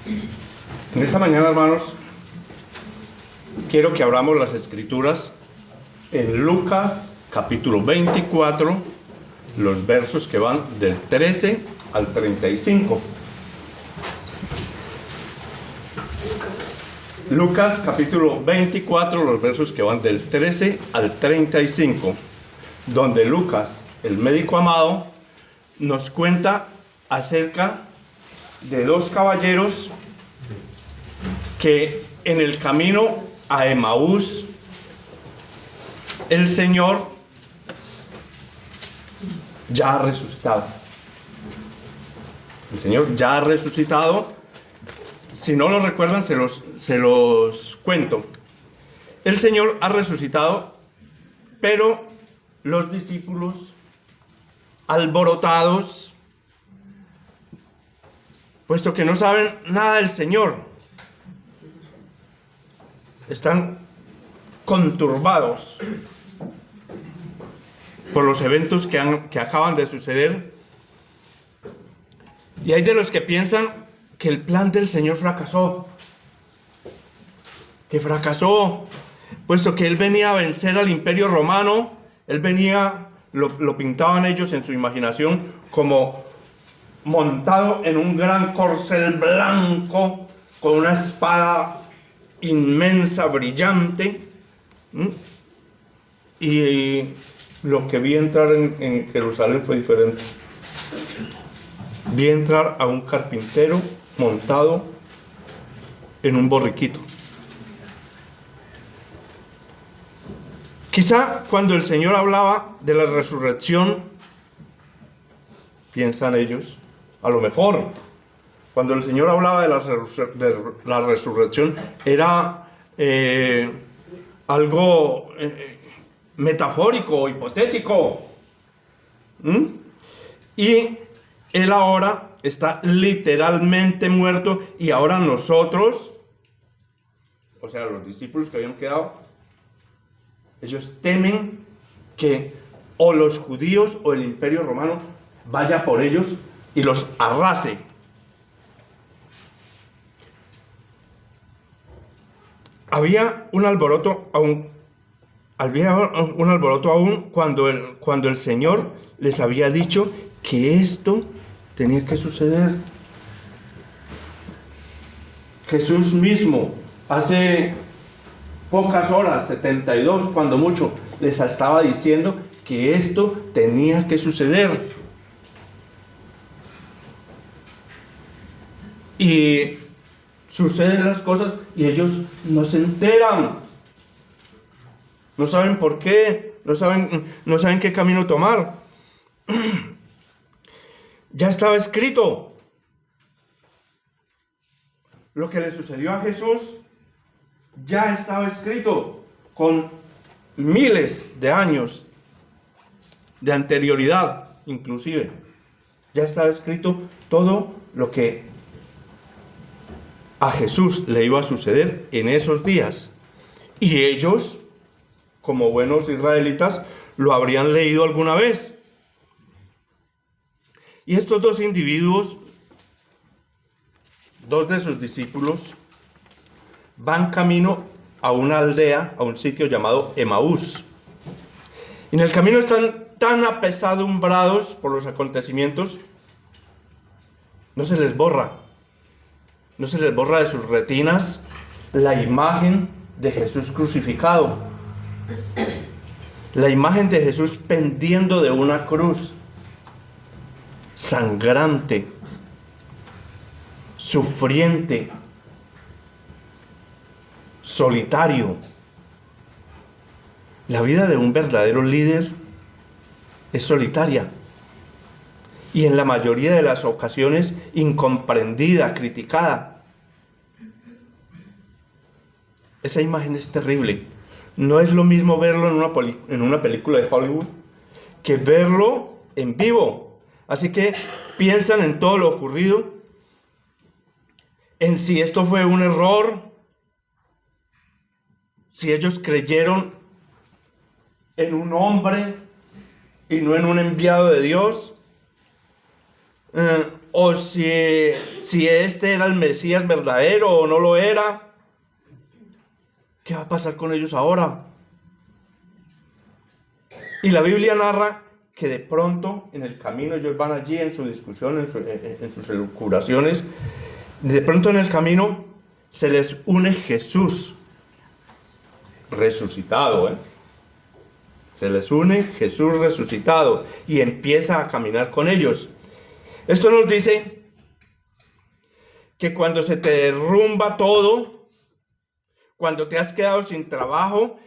En esta mañana, hermanos, quiero que abramos las escrituras en Lucas capítulo 24, los versos que van del 13 al 35. Lucas capítulo 24, los versos que van del 13 al 35, donde Lucas, el médico amado, nos cuenta acerca de dos caballeros que en el camino a Emaús el Señor ya ha resucitado. El Señor ya ha resucitado. Si no lo recuerdan, se los cuento. El Señor ha resucitado, pero los discípulos, alborotados, puesto que no saben nada del Señor, están conturbados por los eventos que acaban de suceder. Y hay de los que piensan que el plan del Señor fracasó, puesto que Él venía a vencer al Imperio Romano. Él venía, lo pintaban ellos en su imaginación como montado en un gran corcel blanco, con una espada inmensa, brillante. Y lo que vi entrar en Jerusalén fue diferente. Vi entrar a un carpintero montado en un borriquito. Quizá cuando el Señor hablaba de la resurrección, piensan ellos, a lo mejor cuando el Señor hablaba de la resurrección era algo metafórico, hipotético. Y Él ahora está literalmente muerto, y ahora nosotros, o sea, los discípulos que habían quedado, ellos temen que o los judíos o el Imperio Romano vaya por ellos y los arrase. Había un alboroto aún cuando el Señor les había dicho que esto tenía que suceder. Jesús mismo, hace pocas horas, 72 cuando mucho, les estaba diciendo que esto tenía que suceder. Y suceden las cosas y ellos no se enteran. No saben por qué, no saben qué camino tomar. Ya estaba escrito. Lo que le sucedió a Jesús ya estaba escrito con miles de años de anterioridad, inclusive. Ya estaba escrito todo lo que a Jesús le iba a suceder en esos días. Y ellos, como buenos israelitas, lo habrían leído alguna vez. Y estos dos individuos, dos de sus discípulos, van camino a una aldea, a un sitio llamado Emaús. En el camino están tan apesadumbrados por los acontecimientos, no se les borra de sus retinas la imagen de Jesús crucificado, la imagen de Jesús pendiendo de una cruz, sangrante, sufriente, solitario. La vida de un verdadero líder es solitaria y en la mayoría de las ocasiones incomprendida, criticada. Esa imagen es terrible. No es lo mismo verlo en una película de Hollywood que verlo en vivo. Así que piensan en todo lo ocurrido, en si esto fue un error, si ellos creyeron en un hombre y no en un enviado de Dios. o si este era el Mesías verdadero o no lo era. ¿Qué va a pasar con ellos ahora? Y la Biblia narra que de pronto en el camino, ellos van allí en su discusión, en sus elucubraciones, de pronto en el camino se les une Jesús resucitado, Se les une Jesús resucitado y empieza a caminar con ellos. Esto nos dice que cuando se te derrumba todo, cuando te has quedado sin trabajo,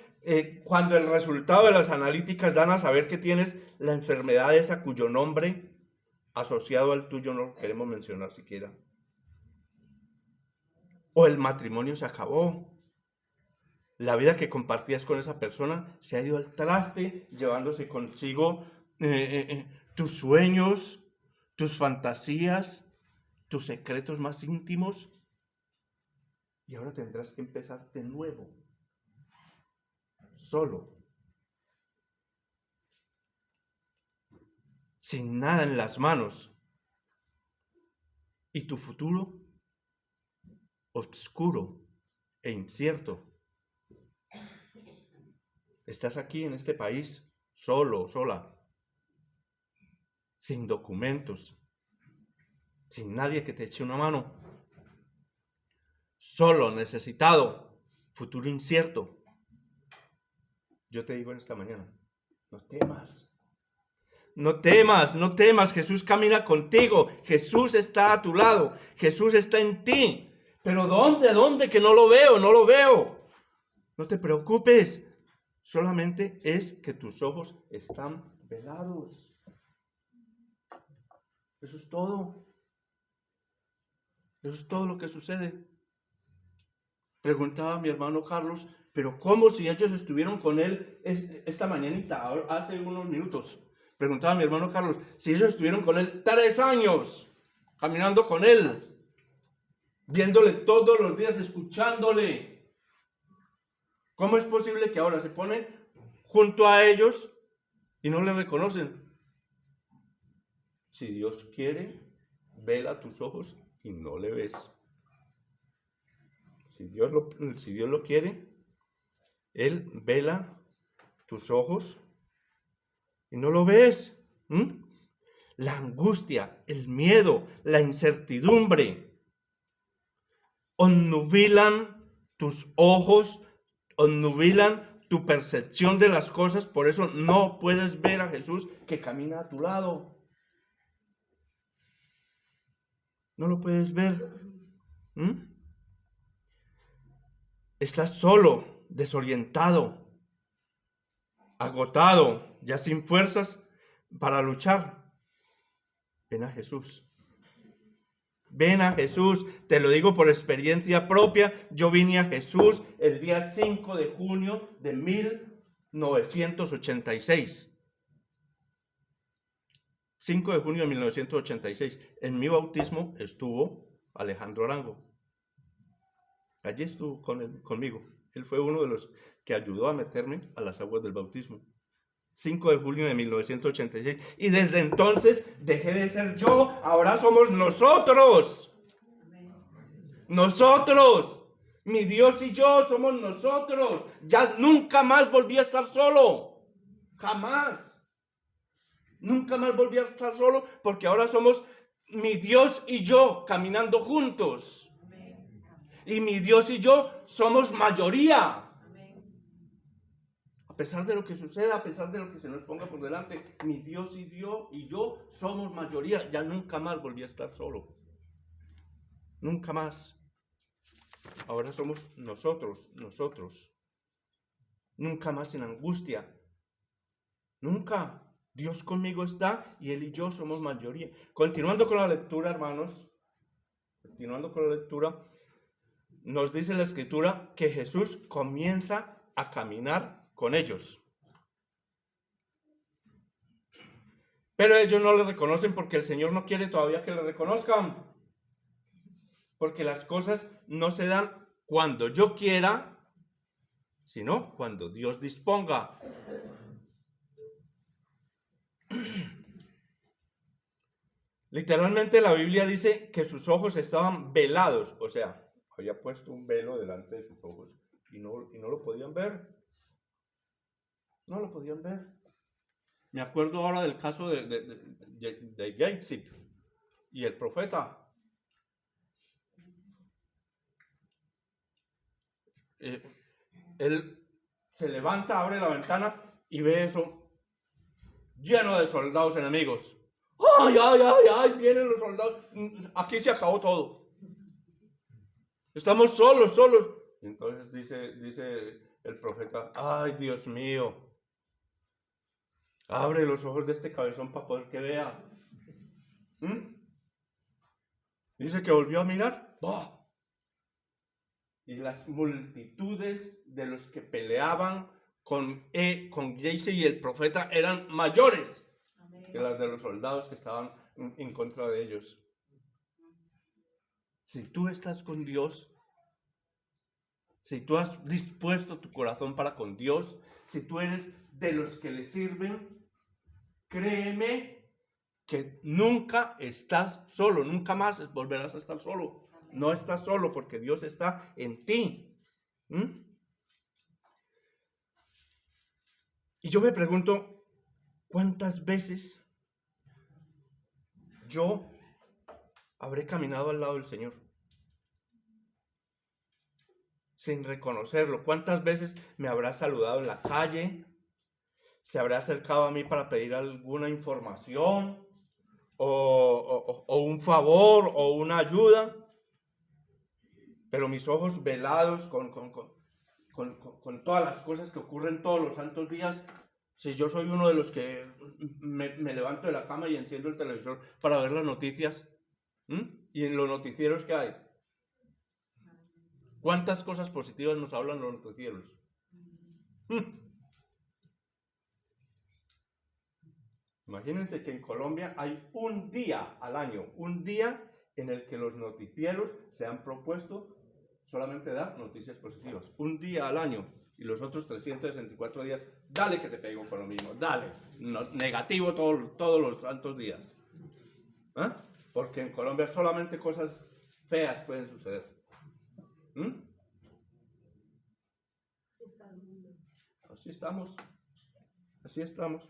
cuando el resultado de las analíticas dan a saber que tienes la enfermedad esa cuyo nombre asociado al tuyo no lo queremos mencionar siquiera, o el matrimonio se acabó, la vida que compartías con esa persona se ha ido al traste, llevándose consigo tus sueños, tus fantasías, tus secretos más íntimos, y ahora tendrás que empezar de nuevo, solo, sin nada en las manos, y tu futuro oscuro e incierto. Estás aquí en este país, solo, sola, sin documentos, sin nadie que te eche una mano, solo, necesitado, futuro incierto. Yo te digo en esta mañana, no temas. No temas, no temas, Jesús camina contigo, Jesús está a tu lado, Jesús está en ti. Pero ¿dónde? Que no lo veo. No te preocupes, solamente es que tus ojos están velados. Eso es todo. Eso es todo lo que sucede. Preguntaba mi hermano Carlos, pero ¿cómo si ellos estuvieron con él esta mañanita, hace unos minutos? Preguntaba mi hermano Carlos, si ellos estuvieron con él 3 años, caminando con él, viéndole todos los días, escuchándole. ¿Cómo es posible que ahora se pone junto a ellos y no le reconocen? Si Dios quiere, vela tus ojos y no le ves. Si Dios lo quiere, Él vela tus ojos y no lo ves. La angustia, el miedo, la incertidumbre obnubilan tus ojos, obnubilan tu percepción de las cosas. Por eso no puedes ver a Jesús que camina a tu lado. No lo puedes ver. Estás solo, desorientado, agotado, ya sin fuerzas para luchar. Ven a Jesús. Ven a Jesús, te lo digo por experiencia propia. Yo vine a Jesús el día 5 de junio de 1986. 5 de junio de 1986. En mi bautismo estuvo Alejandro Arango. Allí estuvo conmigo. Él fue uno de los que ayudó a meterme a las aguas del bautismo. 5 de julio de 1986. Y desde entonces dejé de ser yo, ahora somos nosotros. Nosotros. Mi Dios y yo somos nosotros. Ya nunca más volví a estar solo. Jamás. Nunca más volví a estar solo porque ahora somos mi Dios y yo caminando juntos. Y mi Dios y yo somos mayoría. A pesar de lo que suceda, a pesar de lo que se nos ponga por delante, mi Dios y yo somos mayoría. Ya nunca más volví a estar solo. Nunca más. Ahora somos nosotros. Nunca más en angustia. Nunca. Dios conmigo está y Él y yo somos mayoría. Continuando con la lectura, hermanos. Nos dice la Escritura que Jesús comienza a caminar con ellos. Pero ellos no le reconocen porque el Señor no quiere todavía que le reconozcan. Porque las cosas no se dan cuando yo quiera, sino cuando Dios disponga. Literalmente la Biblia dice que sus ojos estaban velados, o sea, había puesto un velo delante de sus ojos y no lo podían ver. No lo podían ver. Me acuerdo ahora del caso de Gehazi y el profeta. Él se levanta, abre la ventana y ve eso lleno de soldados enemigos. ¡Ay, ay, ay, ay! Vienen los soldados. Aquí se acabó todo. Estamos solos. Y entonces dice el profeta: ¡ay, Dios mío! Abre los ojos de este cabezón para poder que vea. Dice que volvió a mirar. ¡Bah! Y las multitudes de los que peleaban con Gehazi y el profeta eran mayores que las de los soldados que estaban en contra de ellos. Si tú estás con Dios, si tú has dispuesto tu corazón para con Dios, si tú eres de los que le sirven, créeme que nunca estás solo, nunca más volverás a estar solo. No estás solo porque Dios está en ti. Y yo me pregunto, ¿cuántas veces yo habré caminado al lado del Señor sin reconocerlo? ¿Cuántas veces me habrá saludado en la calle? ¿Se habrá acercado a mí para pedir alguna información o un favor o una ayuda? Pero mis ojos velados con todas las cosas que ocurren todos los santos días, si yo soy uno de los que me levanto de la cama y enciendo el televisor para ver las noticias, y en los noticieros que hay, ¿cuántas cosas positivas nos hablan los noticieros? Imagínense que en Colombia hay un día al año, un día en el que los noticieros se han propuesto solamente dar noticias positivas. Un día al año. Y los otros 364 días, dale que te pego con lo mismo. Dale. No, negativo todos los santos días. Porque en Colombia solamente cosas feas pueden suceder. Así estamos. Así estamos.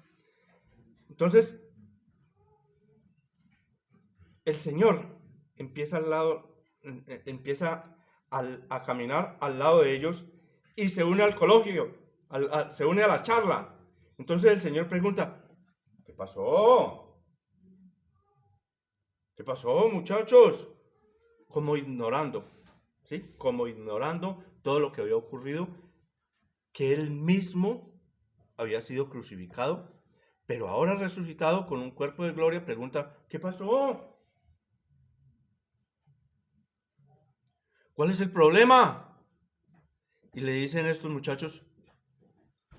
Entonces, el Señor empieza a caminar al lado de ellos y se une al coloquio, se une a la charla. Entonces el Señor pregunta: ¿qué pasó? ¿Qué pasó, muchachos? Como ignorando, ¿sí? Como ignorando todo lo que había ocurrido, que Él mismo había sido crucificado, pero ahora resucitado con un cuerpo de gloria. Pregunta: ¿qué pasó? ¿Cuál es el problema? Y le dicen estos muchachos: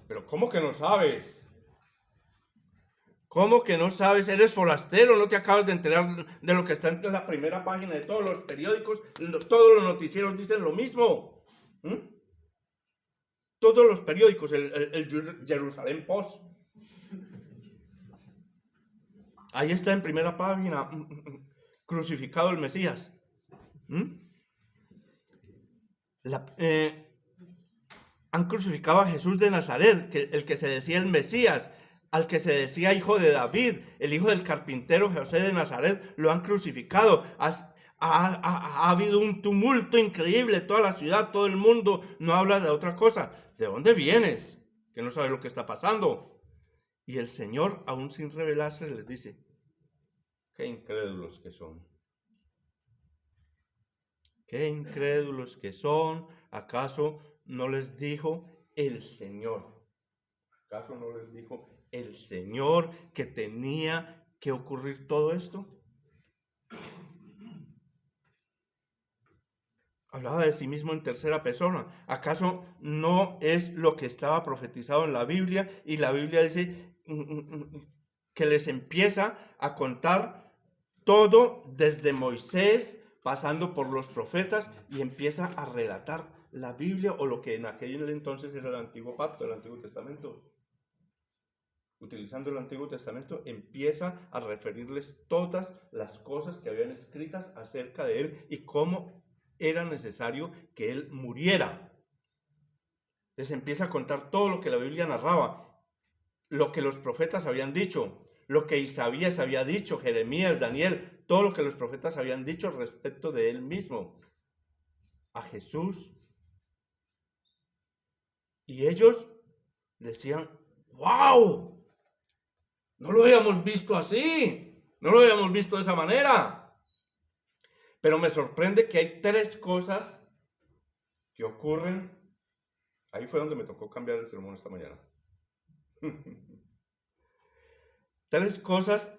¿pero cómo que no sabes? ¿Cómo que no sabes? Eres forastero, no te acabas de enterar de lo que está en la primera página de todos los periódicos. Todos los noticieros dicen lo mismo. Todos los periódicos, el Jerusalén Post. Ahí está en primera página, crucificado el Mesías. Han crucificado a Jesús de Nazaret, el que se decía el Mesías, al que se decía hijo de David, el hijo del carpintero José de Nazaret, lo han crucificado. Ha habido un tumulto increíble, toda la ciudad, todo el mundo no habla de otra cosa. ¿De dónde vienes? Que no sabes lo que está pasando. Y el Señor, aún sin revelarse, les dice: qué incrédulos que son. Qué incrédulos que son. ¿Acaso no les dijo el Señor? ¿Acaso no les dijo el Señor que tenía que ocurrir todo esto? Hablaba de sí mismo en tercera persona. ¿Acaso no es lo que estaba profetizado en la Biblia? Y la Biblia dice que les empieza a contar todo desde Moisés, pasando por los profetas, y empieza a relatar la Biblia, o lo que en aquel entonces era el Antiguo Pacto, el Antiguo Testamento. utilizando el Antiguo Testamento, empieza a referirles todas las cosas que habían escritas acerca de él y cómo era necesario que él muriera. Les empieza a contar todo lo que la Biblia narraba, lo que los profetas habían dicho, lo que Isaías había dicho, Jeremías, Daniel, todo lo que los profetas habían dicho respecto de él mismo, a Jesús. Y ellos decían, ¡wow! No lo habíamos visto así, no lo habíamos visto de esa manera. Pero me sorprende que hay 3 cosas que ocurren. Ahí fue donde me tocó cambiar el sermón esta mañana. 3 cosas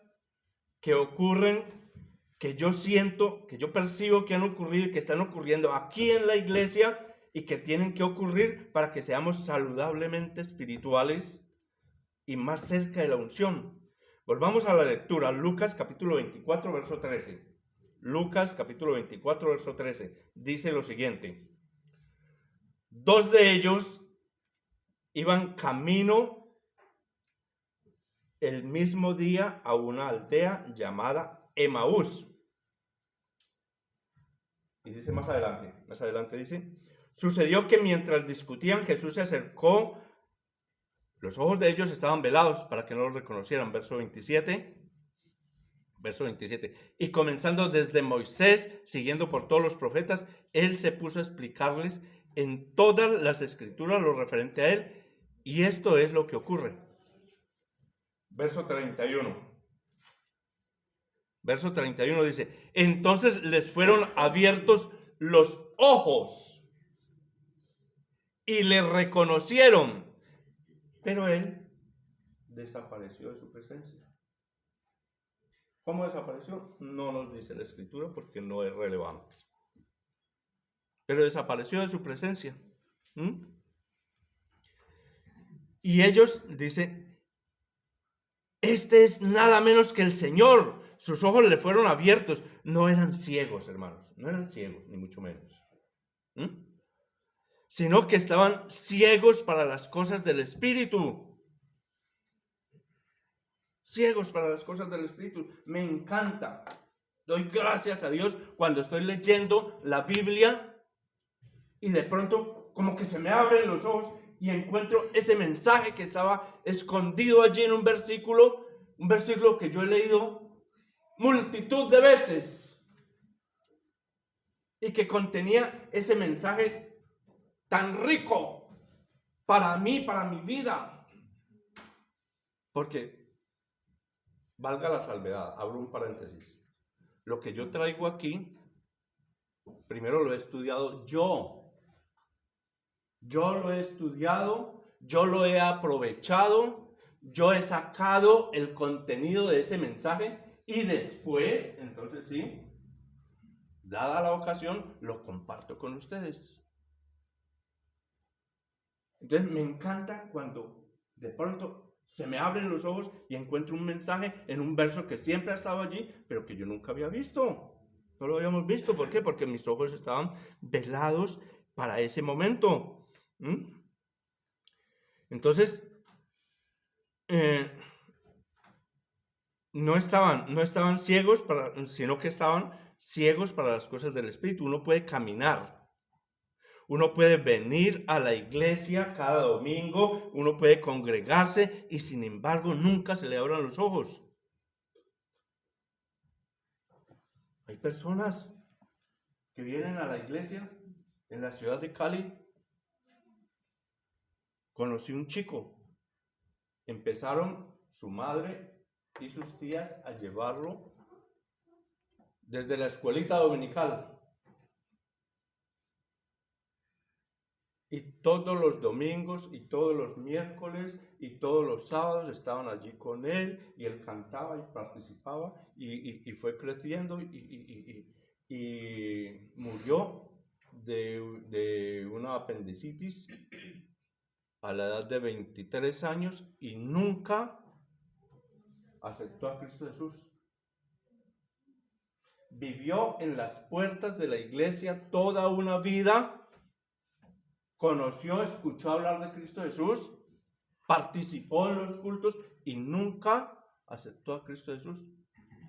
que ocurren, que yo siento, que yo percibo que han ocurrido y que están ocurriendo aquí en la iglesia y que tienen que ocurrir para que seamos saludablemente espirituales y más cerca de la unción. Volvamos a la lectura, Lucas capítulo 24, verso 13. Lucas capítulo 24, verso 13. Dice lo siguiente: 2 de ellos iban camino el mismo día a una aldea llamada Emaús. Y dice más adelante dice, sucedió que mientras discutían, Jesús se acercó. Los ojos de ellos estaban velados para que no los reconocieran. Verso 27. Y comenzando desde Moisés, siguiendo por todos los profetas, él se puso a explicarles en todas las escrituras lo referente a él. Y esto es lo que ocurre. Verso 31. Verso 31 dice, entonces les fueron abiertos los ojos y le reconocieron. Pero él desapareció de su presencia. ¿Cómo desapareció? No nos dice la escritura porque no es relevante. Pero desapareció de su presencia. Y ellos dicen, este es nada menos que el Señor. Sus ojos le fueron abiertos. No eran ciegos, hermanos. No eran ciegos, ni mucho menos. Sino que estaban ciegos para las cosas del Espíritu. Ciegos para las cosas del Espíritu. Me encanta. Doy gracias a Dios cuando estoy leyendo la Biblia y de pronto como que se me abren los ojos y encuentro ese mensaje que estaba escondido allí en un versículo que yo he leído multitud de veces y que contenía ese mensaje tan rico para mí, para mi vida. Porque valga la salvedad, abro un paréntesis. Lo que yo traigo aquí, primero lo he estudiado yo. Yo lo he estudiado, yo lo he aprovechado, yo he sacado el contenido de ese mensaje y después, entonces sí, dada la ocasión, lo comparto con ustedes. Entonces me encanta cuando de pronto se me abren los ojos y encuentro un mensaje en un verso que siempre ha estado allí, pero que yo nunca había visto. No lo habíamos visto. ¿Por qué? Porque mis ojos estaban velados para ese momento. Entonces, no estaban ciegos, sino que estaban ciegos para las cosas del Espíritu. Uno puede caminar. Uno puede venir a la iglesia cada domingo, uno puede congregarse y sin embargo nunca se le abran los ojos. Hay personas que vienen a la iglesia en la ciudad de Cali. Conocí un chico. Empezaron su madre y sus tías a llevarlo desde la escuelita dominical. Y todos los domingos y todos los miércoles y todos los sábados estaban allí con él y él cantaba y participaba y fue creciendo y murió de una apendicitis a la edad de 23 años y nunca aceptó a Cristo Jesús. Vivió en las puertas de la iglesia toda una vida. Conoció, escuchó hablar de Cristo Jesús participó en los cultos y nunca aceptó a Cristo Jesús.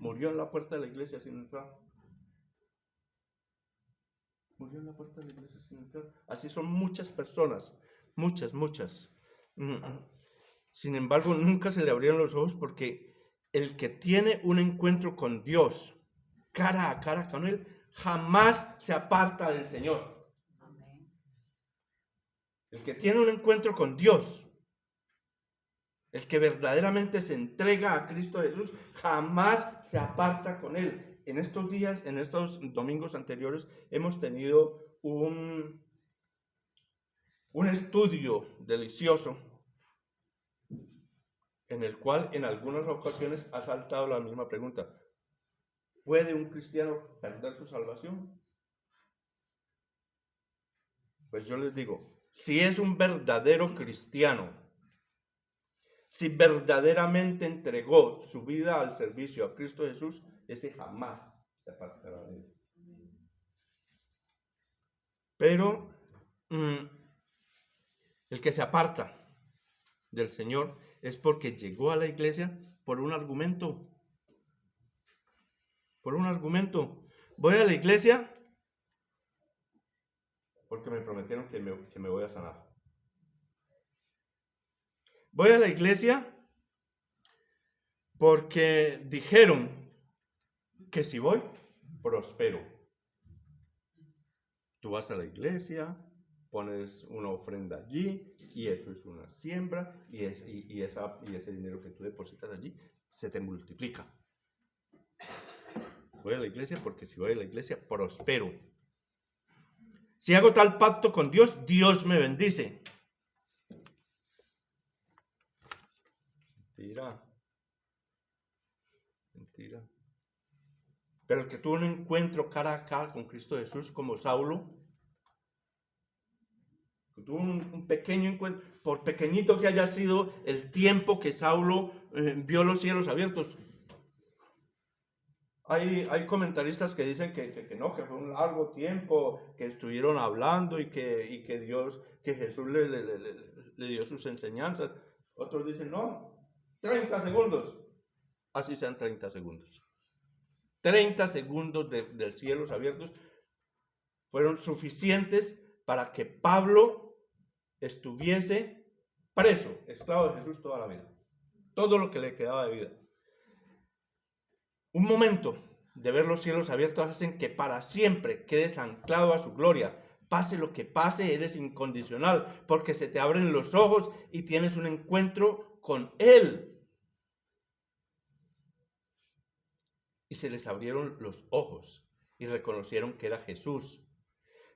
Murió en la puerta de la iglesia sin entrar. Murió en la puerta de la iglesia sin entrar. Así son muchas personas, muchas. Sin embargo, nunca se le abrieron los ojos, porque el que tiene un encuentro con Dios, cara a cara con Él, jamás se aparta del Señor. Amén. El que tiene un encuentro con Dios, el que verdaderamente se entrega a Cristo Jesús, jamás se aparta con Él. En estos días, en estos domingos anteriores, hemos tenido un estudio delicioso en el cual en algunas ocasiones ha saltado la misma pregunta: ¿puede un cristiano perder su salvación? Pues yo les digo, si es un verdadero cristiano, si verdaderamente entregó su vida al servicio a Cristo Jesús, ese jamás se apartará de él. Pero el que se aparta del Señor es porque llegó a la iglesia por un argumento. Por un argumento. Voy a la iglesia porque me prometieron que me voy a sanar. Voy a la iglesia porque dijeron que si voy, prospero. Tú vas a la iglesia, pones una ofrenda allí, y eso es una siembra, y ese dinero que tú depositas allí se te multiplica. Voy a la iglesia porque si voy a la iglesia, prospero. Si hago tal pacto con Dios, Dios me bendice. Mentira. Pero el que tuvo un encuentro cara a cara con Cristo Jesús, como Saulo, que tuvo un pequeño encuentro, por pequeñito que haya sido el tiempo que Saulo vio los cielos abiertos. Hay comentaristas que dicen que no, que fue un largo tiempo, que estuvieron hablando y que Jesús le dio sus enseñanzas. Otros dicen, no, 30 segundos. Así sean 30 segundos. 30 segundos de cielos abiertos fueron suficientes para que Pablo estuviese preso, esclavo de Jesús toda la vida. Todo lo que le quedaba de vida. Un momento de ver los cielos abiertos hacen que para siempre quedes anclado a su gloria. Pase lo que pase, eres incondicional, porque se te abren los ojos y tienes un encuentro con Él. Y se les abrieron los ojos y reconocieron que era Jesús.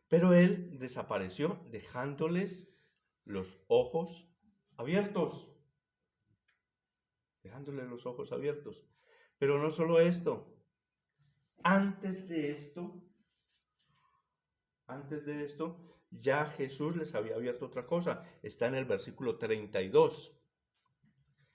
Pero Él desapareció dejándoles los ojos abiertos. Dejándoles los ojos abiertos. Pero no solo esto. Antes de esto, ya Jesús les había abierto otra cosa. Está en el versículo 32.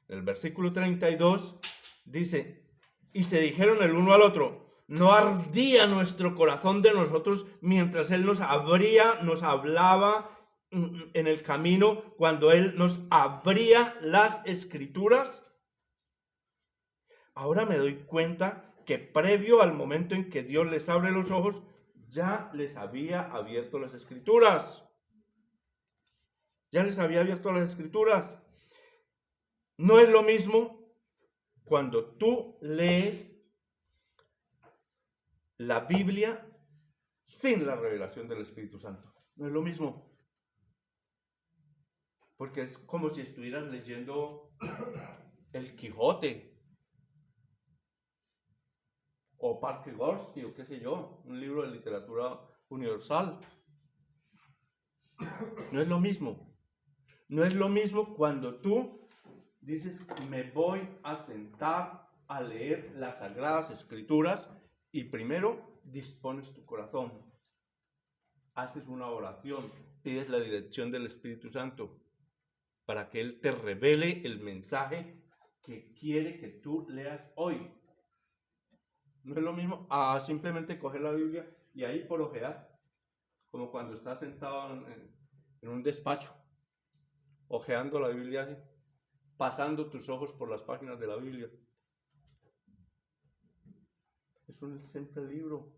El versículo 32 dice: y se dijeron el uno al otro, ¿no ardía nuestro corazón de nosotros mientras Él nos hablaba en el camino, cuando Él nos abría las Escrituras? Ahora me doy cuenta que previo al momento en que Dios les abre los ojos, ya les había abierto las Escrituras. Ya les había abierto las Escrituras. No es lo mismo cuando tú lees la Biblia sin la revelación del Espíritu Santo. No es lo mismo. Porque es como si estuvieras leyendo el Quijote o Parque Gorski o qué sé yo, un libro de literatura universal. No es lo mismo. No es lo mismo cuando tú dices, me voy a sentar a leer las Sagradas Escrituras, y primero dispones tu corazón, haces una oración, pides la dirección del Espíritu Santo para que Él te revele el mensaje que quiere que tú leas hoy. No es lo mismo a simplemente coger la Biblia y ahí por ojear, como cuando estás sentado en un despacho, ojeando la Biblia así. pasando tus ojos por las páginas de la Biblia. Es un simple libro.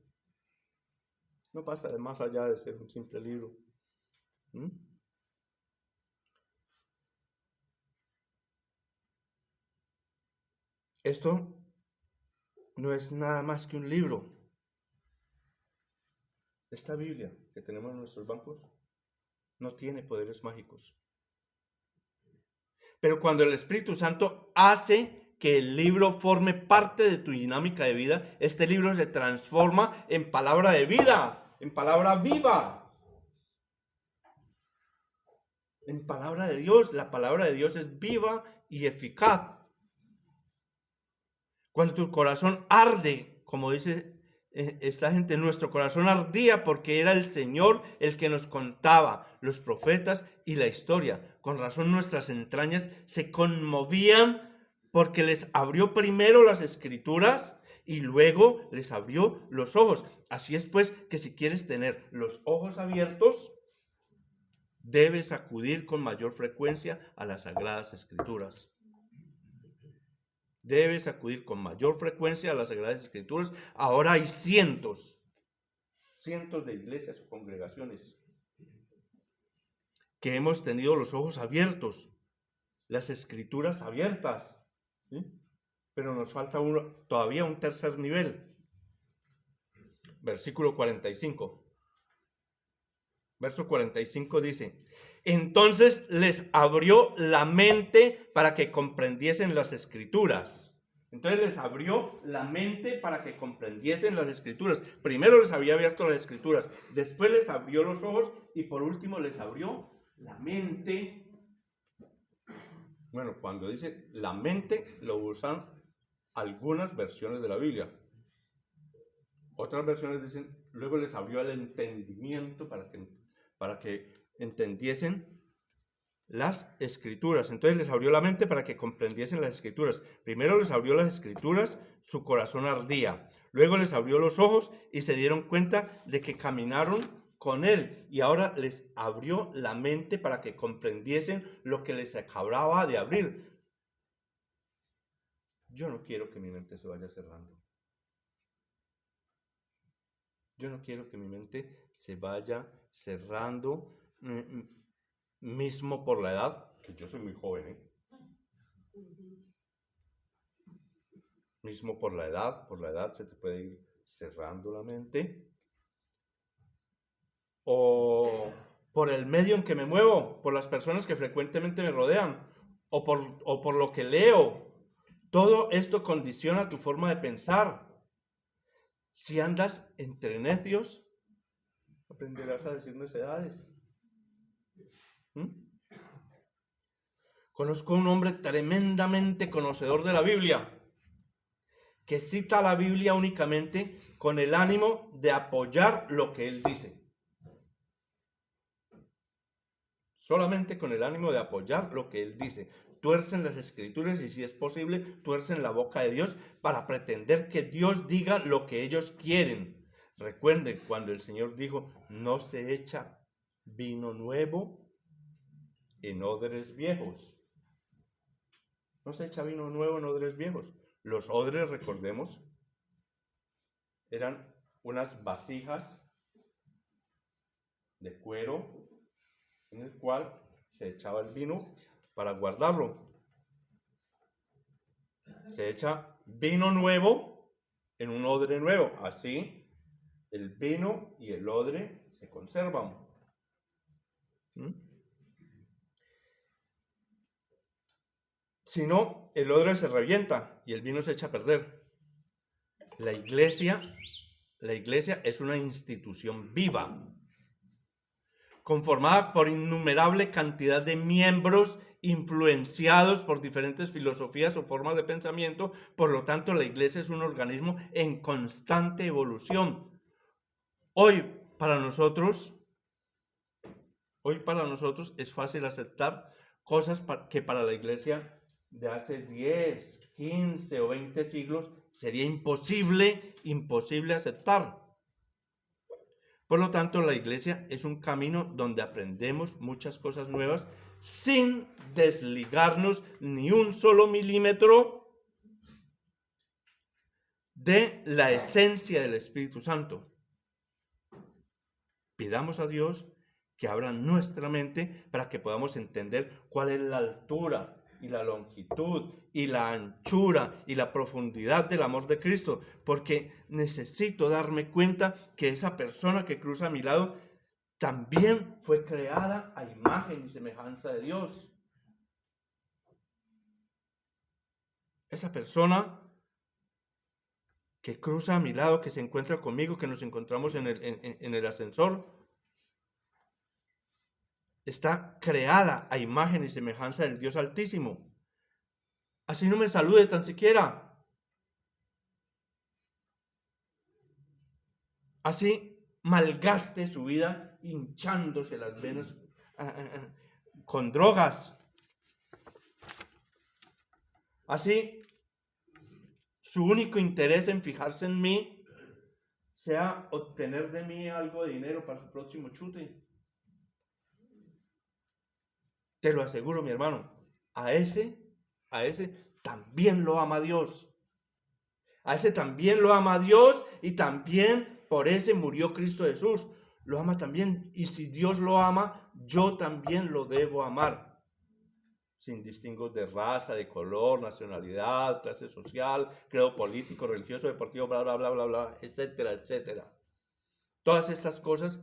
No pasa de más allá de ser un simple libro. Esto no es nada más que un libro. Esta Biblia que tenemos en nuestros bancos no tiene poderes mágicos. Pero cuando el Espíritu Santo hace que el libro forme parte de tu dinámica de vida, este libro se transforma en palabra de vida, en palabra viva, en palabra de Dios. La palabra de Dios es viva y eficaz. Cuando tu corazón arde, como dice esta gente, nuestro corazón ardía porque era el Señor el que nos contaba los profetas y la historia. Con razón nuestras entrañas se conmovían porque les abrió primero las escrituras y luego les abrió los ojos. Así es pues que si quieres tener los ojos abiertos, debes acudir con mayor frecuencia a las Sagradas Escrituras. Debes acudir con mayor frecuencia a las Sagradas Escrituras. Ahora hay cientos de iglesias o congregaciones que hemos tenido los ojos abiertos, las Escrituras abiertas, ¿sí? Pero nos falta todavía un tercer nivel. Versículo 45. Verso 45 dice: entonces les abrió la mente para que comprendiesen las Escrituras. Entonces les abrió la mente para que comprendiesen las Escrituras. Primero les había abierto las Escrituras, después les abrió los ojos y por último les abrió la mente. Bueno, cuando dice la mente lo usan algunas versiones de la Biblia. Otras versiones dicen, luego les abrió el entendimiento para que entendiesen las Escrituras. Entonces les abrió la mente para que comprendiesen las Escrituras. Primero les abrió las Escrituras, su corazón ardía. Luego les abrió los ojos y se dieron cuenta de que caminaron con Él. Y ahora les abrió la mente para que comprendiesen lo que les acababa de abrir. Yo no quiero que mi mente se vaya cerrando. Yo no quiero que mi mente se vaya cerrando, mismo por la edad, que yo soy muy joven, Mismo por la edad se te puede ir cerrando la mente. O por el medio en que me muevo, por las personas que frecuentemente me rodean, o por lo que leo. Todo esto condiciona tu forma de pensar. Si andas entre necios, aprenderás a decir necedades. Conozco un hombre tremendamente conocedor de la Biblia, que cita la Biblia únicamente con el ánimo de apoyar lo que él dice. Solamente con el ánimo de apoyar lo que él dice. Tuercen las Escrituras y, si es posible, tuercen la boca de Dios para pretender que Dios diga lo que ellos quieren. Recuerden cuando el Señor dijo, no se echa vino nuevo en odres viejos. No se echa vino nuevo en odres viejos. Los odres, recordemos, eran unas vasijas de cuero en el cual se echaba el vino para guardarlo. Se echa vino nuevo en un odre nuevo. Así el vino y el odre se conservan. Si no, el odre se revienta y el vino se echa a perder. La iglesia es una institución viva, conformada por innumerable cantidad de miembros influenciados por diferentes filosofías o formas de pensamiento. Por lo tanto, la iglesia es un organismo en constante evolución. Hoy para nosotros es fácil aceptar cosas que para la iglesia de hace 10, 15 o 20 siglos sería imposible aceptar. Por lo tanto, la iglesia es un camino donde aprendemos muchas cosas nuevas sin desligarnos ni un solo milímetro de la esencia del Espíritu Santo. Pidamos a Dios que abra nuestra mente para que podamos entender cuál es la altura y la longitud y la anchura y la profundidad del amor de Cristo, porque necesito darme cuenta que esa persona que cruza a mi lado también fue creada a imagen y semejanza de Dios. Esa persona que cruza a mi lado, que se encuentra conmigo, que nos encontramos en el ascensor, está creada a imagen y semejanza del Dios Altísimo. Así no me salude tan siquiera. Así malgaste su vida hinchándose las venas con drogas. Así su único interés en fijarse en mí sea obtener de mí algo de dinero para su próximo chute. Te lo aseguro, mi hermano, a ese también lo ama Dios. A ese también lo ama Dios y también por ese murió Cristo Jesús. Lo ama también. Y si Dios lo ama, yo también lo debo amar. Sin distingos de raza, de color, nacionalidad, clase social, credo político, religioso, deportivo, bla, bla, bla, bla, bla, etcétera, etcétera. Todas estas cosas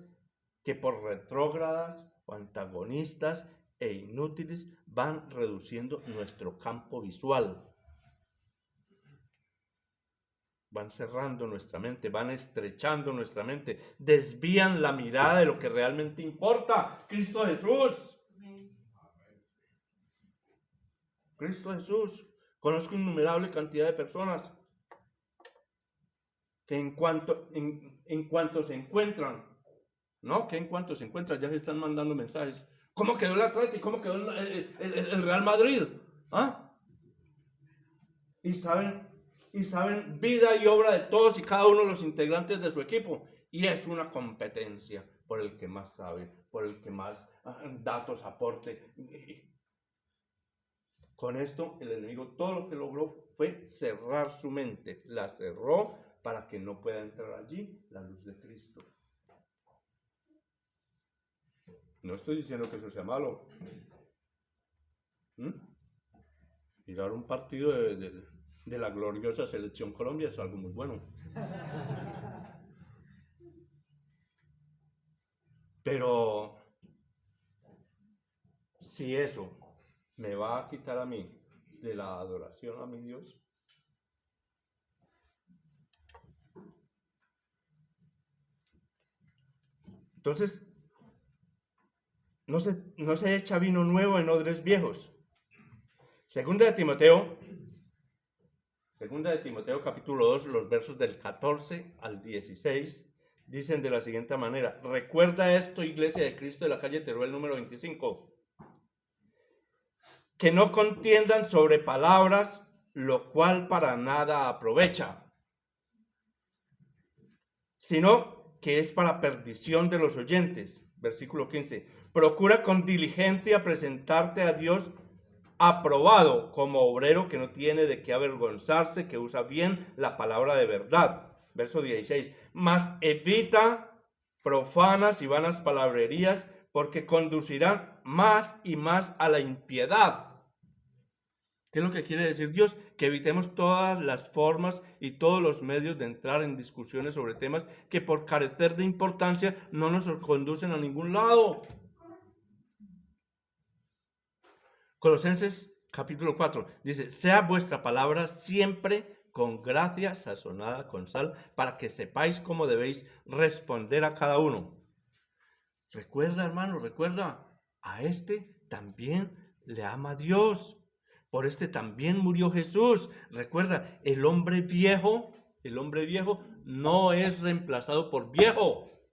que por retrógradas o antagonistas e inútiles van reduciendo nuestro campo visual. Van cerrando nuestra mente, van estrechando nuestra mente, desvían la mirada de lo que realmente importa, Cristo Jesús. Cristo Jesús. Conozco innumerable cantidad de personas que en cuanto se encuentran, ¿no? Que en cuanto se encuentran ya se están mandando mensajes. ¿Cómo quedó el Atlético? ¿Cómo quedó el Real Madrid? ¿Ah? Y saben vida y obra de todos y cada uno de los integrantes de su equipo. Y es una competencia por el que más sabe, por el que más datos aporte. Con esto el enemigo todo lo que logró fue cerrar su mente. La cerró para que no pueda entrar allí la luz de Cristo. No estoy diciendo que eso sea malo. Mirar un partido de la gloriosa Selección Colombia es algo muy bueno. Pero si eso me va a quitar a mí de la adoración a mi Dios, entonces no se echa vino nuevo en odres viejos. Segunda de Timoteo capítulo 2, los versos del 14 al 16, dicen de la siguiente manera: recuerda esto, Iglesia de Cristo de la calle Teruel número 25, que no contiendan sobre palabras, lo cual para nada aprovecha, sino que es para perdición de los oyentes. Versículo 15, procura con diligencia presentarte a Dios aprobado como obrero que no tiene de qué avergonzarse, que usa bien la palabra de verdad. Verso 16, mas evita profanas y vanas palabrerías, porque conducirán más y más a la impiedad. ¿Qué es lo que quiere decir Dios? Que evitemos todas las formas y todos los medios de entrar en discusiones sobre temas que por carecer de importancia no nos conducen a ningún lado. Colosenses capítulo 4 dice: sea vuestra palabra siempre con gracia sazonada con sal, para que sepáis cómo debéis responder a cada uno. Recuerda, hermano, recuerda, a este también le ama Dios. Por este también murió Jesús. Recuerda, el hombre viejo no es reemplazado por viejo.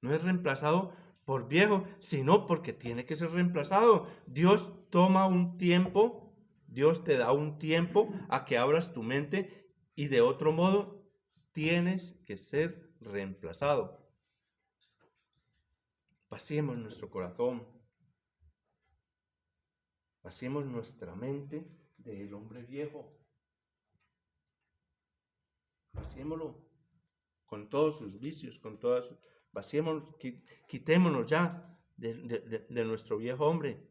No es reemplazado por viejo, sino porque tiene que ser reemplazado. Dios toma un tiempo, Dios te da un tiempo a que abras tu mente, y de otro modo tienes que ser reemplazado. Vaciemos nuestro corazón. Vaciemos nuestra mente del hombre viejo. Vaciémoslo con todos sus vicios, con todas sus... Vaciémonos, quitémonos ya de nuestro viejo hombre.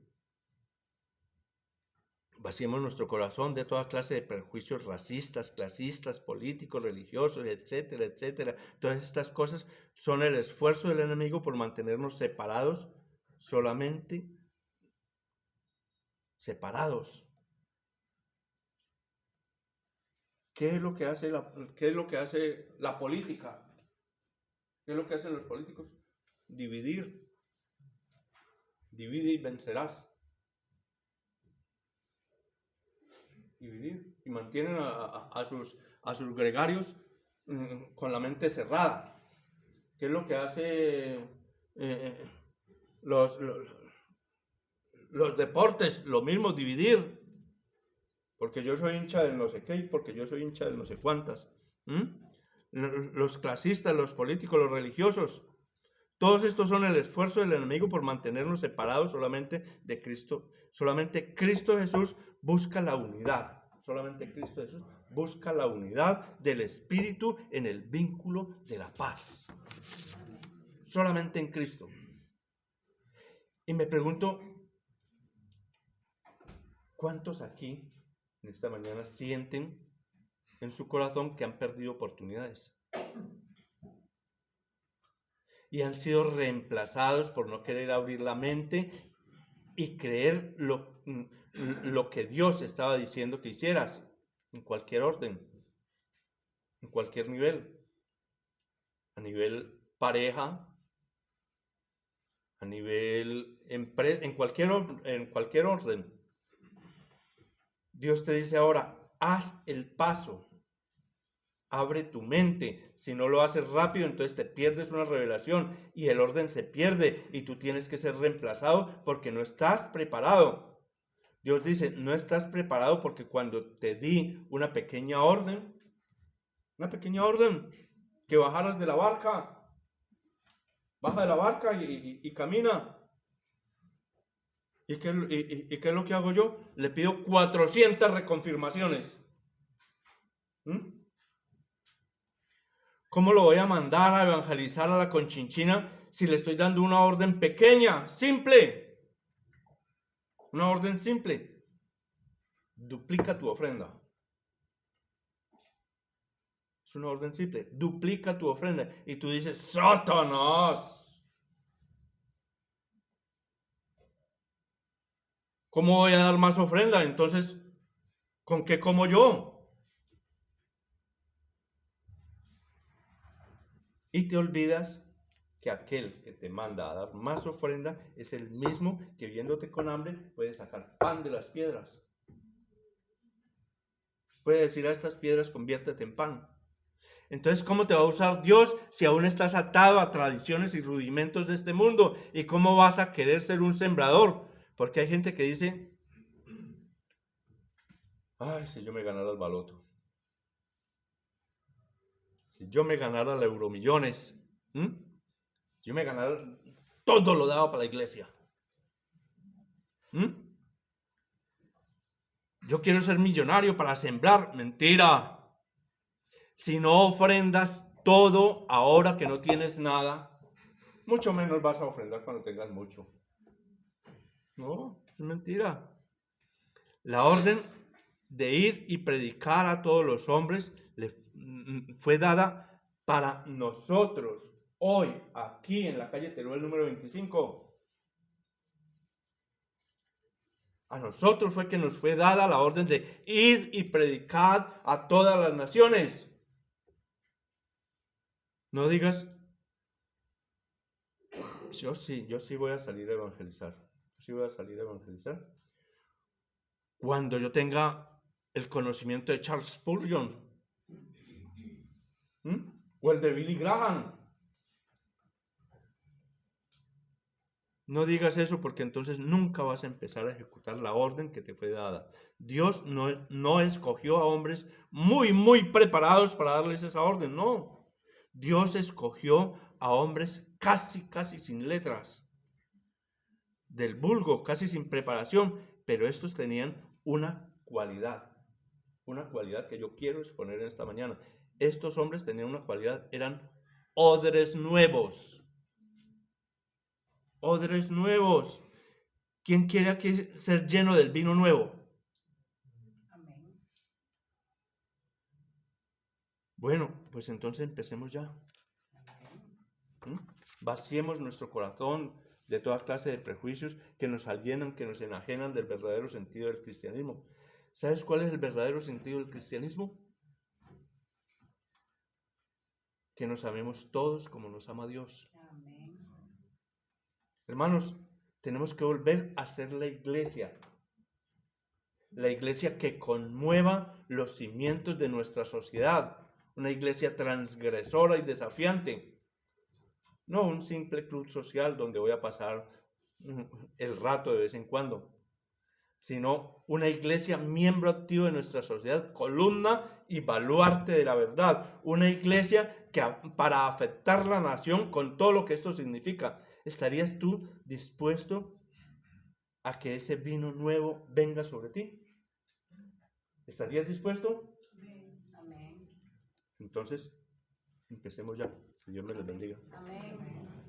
Vaciemos nuestro corazón de toda clase de prejuicios racistas, clasistas, políticos, religiosos, etcétera, etcétera. Todas estas cosas son el esfuerzo del enemigo por mantenernos separados, solamente separados. ¿Qué es lo que hace la política? ¿Qué es lo que hacen los políticos? Dividir. Divide y vencerás. Dividir. Y mantienen a sus gregarios con la mente cerrada. ¿Qué es lo que hace los deportes? Lo mismo, dividir. Porque yo soy hincha del no sé qué y porque yo soy hincha del no sé cuántas. Los clasistas, los políticos, los religiosos. Todos estos son el esfuerzo del enemigo por mantenernos separados solamente de Cristo. Solamente Cristo Jesús busca la unidad. Solamente Cristo Jesús busca la unidad del Espíritu en el vínculo de la paz. Solamente en Cristo. Y me pregunto, ¿cuántos aquí en esta mañana sienten en su corazón que han perdido oportunidades? Y han sido reemplazados por no querer abrir la mente y creer lo que Dios estaba diciendo que hicieras, en cualquier orden, en cualquier nivel, a nivel pareja, a nivel empresa, en cualquier orden. Dios te dice ahora, haz el paso. Abre tu mente. Si no lo haces rápido, entonces te pierdes una revelación y el orden se pierde y tú tienes que ser reemplazado porque no estás preparado. Dios dice, no estás preparado porque cuando te di una pequeña orden, que bajaras de la barca, baja de la barca y camina. ¿Y qué es lo que hago yo? Le pido 400 reconfirmaciones. ¿Cómo lo voy a mandar a evangelizar a la Conchinchina si le estoy dando una orden pequeña, simple? Una orden simple. Duplica tu ofrenda. Es una orden simple. Duplica tu ofrenda. Y tú dices, ¡Satanás! ¿Cómo voy a dar más ofrenda? Entonces, ¿con qué como yo? Y te olvidas que aquel que te manda a dar más ofrenda es el mismo que viéndote con hambre puede sacar pan de las piedras. Puede decir a estas piedras, conviértete en pan. Entonces, ¿cómo te va a usar Dios si aún estás atado a tradiciones y rudimentos de este mundo? ¿Y cómo vas a querer ser un sembrador? Porque hay gente que dice, ay, si yo me ganara el baloto. Si yo me ganara el Euromillones, yo me ganara, todo lo daba para la iglesia. Yo quiero ser millonario para sembrar. Mentira. Si no ofrendas todo ahora que no tienes nada, mucho menos vas a ofrendar cuando tengas mucho. No, es mentira. La orden de ir y predicar a todos los hombres fue dada para nosotros hoy, aquí en la calle Teruel número 25. A nosotros fue que nos fue dada la orden de ir y predicar a todas las naciones. No digas, yo sí voy a salir a evangelizar. Yo sí voy a salir a evangelizar. Cuando yo tenga el conocimiento de Charles Spurgeon, o el de Billy Graham. No digas eso porque entonces nunca vas a empezar a ejecutar la orden que te fue dada. Dios no escogió a hombres muy preparados para darles esa orden, no. Dios escogió a hombres casi sin letras, del vulgo, casi sin preparación, pero estos tenían una cualidad que yo quiero exponer en esta mañana. Estos hombres tenían una cualidad, eran odres nuevos. Odres nuevos. ¿Quién quiere aquí ser lleno del vino nuevo? Amén. Bueno, pues entonces empecemos ya. Vaciemos nuestro corazón de toda clase de prejuicios que nos alienan, que nos enajenan del verdadero sentido del cristianismo. ¿Sabes cuál es el verdadero sentido del cristianismo? Que nos amemos todos como nos ama Dios. Amén. Hermanos, tenemos que volver a ser la iglesia que conmueva los cimientos de nuestra sociedad, una iglesia transgresora y desafiante. No un simple club social donde voy a pasar el rato de vez en cuando, sino una iglesia miembro activo de nuestra sociedad, columna y baluarte de la verdad. Una iglesia que para afectar la nación con todo lo que esto significa. ¿Estarías tú dispuesto a que ese vino nuevo venga sobre ti? ¿Estarías dispuesto? Amén. Entonces, empecemos ya. Que Dios me les bendiga. Amén.